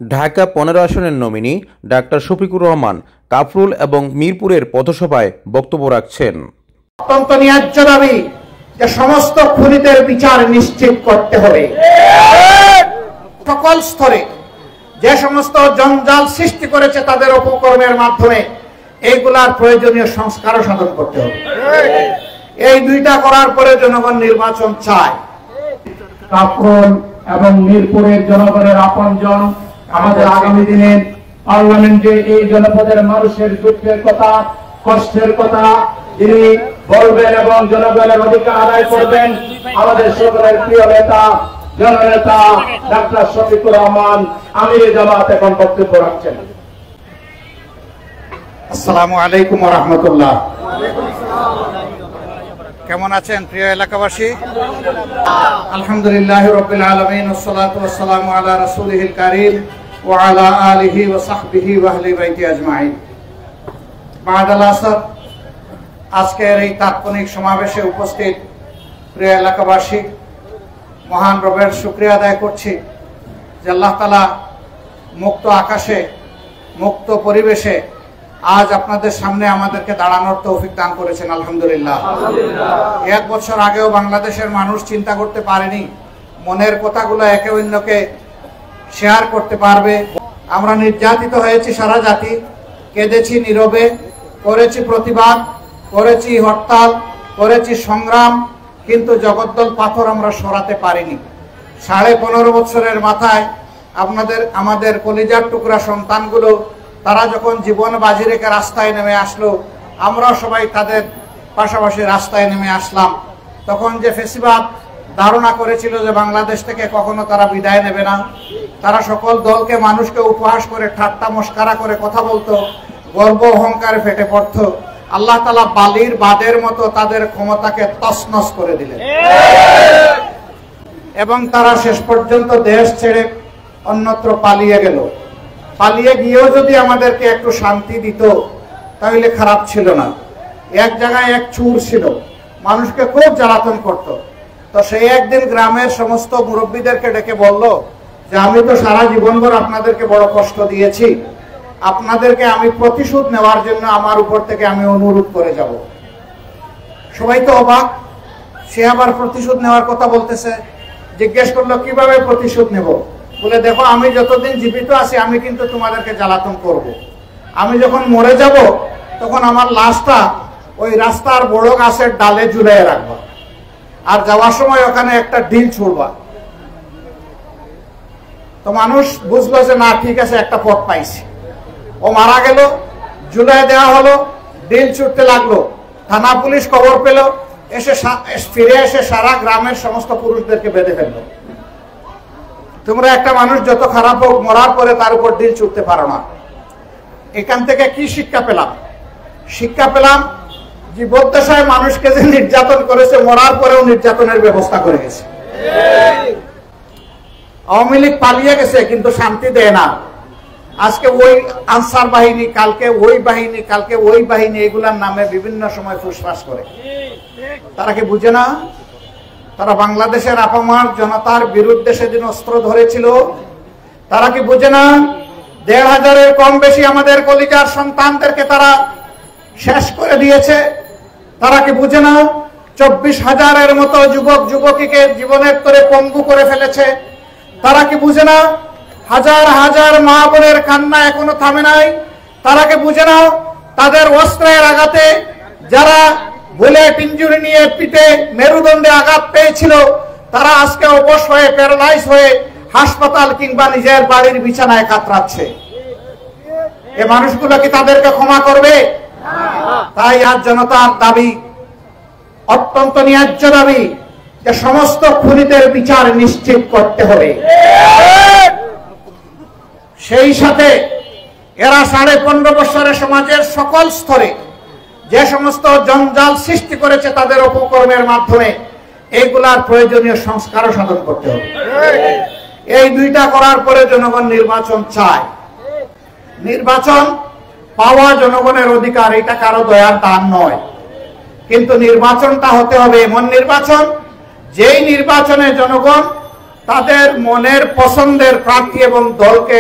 ঢাকা ১৫ আসনের nominee doctor Shafiqur Rahman Kafrul এবং মিরপুরের পথসভায় বক্তব্য রাখছেন। অত্যন্ত ন্যায্য দাবি যে সমস্ত খুনিদের বিচার নিশ্চিত করতে হবে। সকল স্তরে যে সমস্ত জঞ্জাল সৃষ্টি করেছে তাদের অপকর্মের মাধ্যমে এইগুলার প্রয়োজনীয় সংস্কারও সাধন করতে হবে। এই দুইটা করার পরে জনগণ নির্বাচন চায়। কাফরুল এবং মিরপুরের জনগণের আপনজন আমাদের আগামী দিনের পার্লামেন্টে এই জনপদের মানুষের দুঃখের কথা, কষ্টের কথা যিনি বলবেন এবং জনগণের অধিকার আদায় করবেন আমাদের সকলের প্রিয় নেতা জননেতা ডাক্তার শফিকুর রহমান আমিরে জামাত এখন বক্তব্য রাখছেন। আসসালামু আলাইকুম ওয়া রাহমাতুল্লাহ। কেমন আছেন প্রিয় এলাকাবাসী? আলহামদুলিল্লাহি রাব্বিল আলামিন ওয়াসসালাতু ওয়াসসালামু আলা রাসূলিহিল কারীম ওয়া আলা আলিহি ওয়া সাহবিহি ওয়া আহলি বাইতি আজমাইন। বা'দাল আসর, আজকের এই তাৎক্ষণিক সমাবেশে উপস্থিত প্রিয় এলাকাবাসী, মহান রবের শুকরিয়া আদায় করছি যে আল্লাহ তাআলা মুক্ত আকাশে মুক্ত পরিবেশে আজ আপনাদের সামনে আমাদেরকে দাঁড়ানোর তৌফিক দান করেছেন। আলহামদুলিল্লাহ। 1 বছর আগেও বাংলাদেশের মানুষ চিন্তা করতে পারেনি মনের কথাগুলো একে অন্যকে শেয়ার করতে পারবে। আমরা নির্যাতিত হয়েছি, সারা জাতি কেঁদেছি নীরবে, করেছি প্রতিবাদ, করেছি হরতাল, করেছি সংগ্রাম, কিন্তু জগদ্দল পাথর আমরা সরাতে পারিনি। 15.5 বছরের মাথায় আমাদের কলিজার টুকরা সন্তানগুলো তারা যখন জীবন বাজি রেখে রাস্তায় নেমে আসলো, আমরা সবাই তাদের পাশাপাশি রাস্তায় নেমে আসলাম। তখন যে ফেসিবাদ ধারণা করেছিল যে বাংলাদেশ থেকে কখনো তারা বিদায় নেবে না, তারা সকল দলকে মানুষকে উপহাস করে ঠাট্টা মস্কারা করে কথা বলতো, গর্ব অহংকারে ফেটে পড়তো, আল্লাহ তাআলা বালির বাঁধের মতো তাদের ক্ষমতাকে তছনছ করে দিলেন এবং তারা শেষ পর্যন্ত দেশ ছেড়ে অন্যত্র পালিয়ে গেল। পালিয়ে গিয়েও যদি আমাদেরকে একটু শান্তি দিত তাহলে খারাপ ছিল না। এক জায়গায় এক চুর ছিল, মানুষকে খুব জ্বালাতন করত। তো সেই একদিন গ্রামের সমস্ত মুরব্বীদেরকে ডেকে বলল যে আমি তো সারা জীবনভর আপনাদেরকে বড় কষ্ট দিয়েছি, আপনাদেরকে আমি প্রতিশোধ নেওয়ার জন্য আমার উপর থেকে আমি অনুরোধ করে যাব। সবাই তো অবাক, সে আবার প্রতিশোধ নেওয়ার কথা বলতেছে। জিজ্ঞেস করলো কিভাবে প্রতিশোধ নেব? বলে দেখো, আমি যতদিন জীবিত আছি আমি কিন্তু তোমাদেরকে জ্বালাতন করব। আমি যখন মরে যাব তখন আমার লাশটা ওই রাস্তার বড় গাছের ডালে ঝুলিয়ে রাখবো, আর যাওয়ার সময় ওখানে একটা ঢিল ছুড়বা। তো মানুষ বুঝলো যে না, ঠিক আছে, একটা পথ পাইছি। ও মারা গেল, ঝুলিয়ে দেওয়া হলো, ঢিল ছুটতে লাগলো। থানা পুলিশ খবর পেল, ফিরে এসে সারা গ্রামের সমস্ত পুরুষদেরকে বেঁধে ফেললো। তোমরা একটা মানুষ যত খারাপ হোক, মরার পরে তার উপর ঢিল ছুটতে পারো না। এখান থেকে কি শিক্ষা পেলাম? শিক্ষা পেলাম জীবদ্দশায় মানুষকে যে নির্যাতন করেছে, মরার পরেও নির্যাতনের ব্যবস্থা করে গেছে। আওয়ামী লীগ পালিয়ে গেছে কিন্তু শান্তি দেয় না। আজকে ওই আনসার বাহিনী, কালকে ওই বাহিনী, কালকে ওই বাহিনী, এগুলার নামে বিভিন্ন সময় ফুসফাস করে। তারা কি বুঝে না? তারা বাংলাদেশের আপামার জনতার বিরুদ্ধে সেদিন অস্ত্র ধরেছিল। তারা কি বুঝে না 1,500-এর কম বেশি আমাদের কলিজার সন্তানদেরকে তারা শেষ করে দিয়েছে? তারা কি বুঝে না 24,000-এর মতো যুবক যুবতীকে জীবনের তরে পঙ্গু করে ফেলেছে? তারা কি বুঝে না হাজার হাজার মা বোনের কান্না এখনো থামে নাই? তারা কি বুঝে না তাদের অস্ত্রের আঘাতে যারা বুলেট ইনজুরি নিয়ে পিঠে মেরুদণ্ডে আঘাত পেয়েছিল, তারা আজকে অবশ হয়ে প্যারালাইজ হয়ে হাসপাতাল কিংবা নিজের বাড়ির বিছানায় কাতরাচ্ছে? এ মানুষগুলো কি তাদেরকে ক্ষমা করবে? তাই আজ জনতার দাবি, অত্যন্ত ন্যায্য দাবি, যে সমস্ত খুনিদের বিচার নিশ্চিত করতে হবে। সেই সাথে এরা 15.5 বছরের সমাজের সকল স্তরে যে সমস্ত জঞ্জাল সৃষ্টি করেছে তাদের অপকর্মের মাধ্যমে এইগুলার প্রয়োজনীয় সংস্কারও সাধন করতে হবে। এই দুইটা করার পরে জনগণ নির্বাচন চায়। নির্বাচন পাওয়া জনগণের অধিকার, এটা কারো দয়ার দান নয়। কিন্তু নির্বাচনটা হতে হবে এমন নির্বাচন, যেই নির্বাচনে জনগণ তাদের মনের পছন্দের প্রার্থী এবং দলকে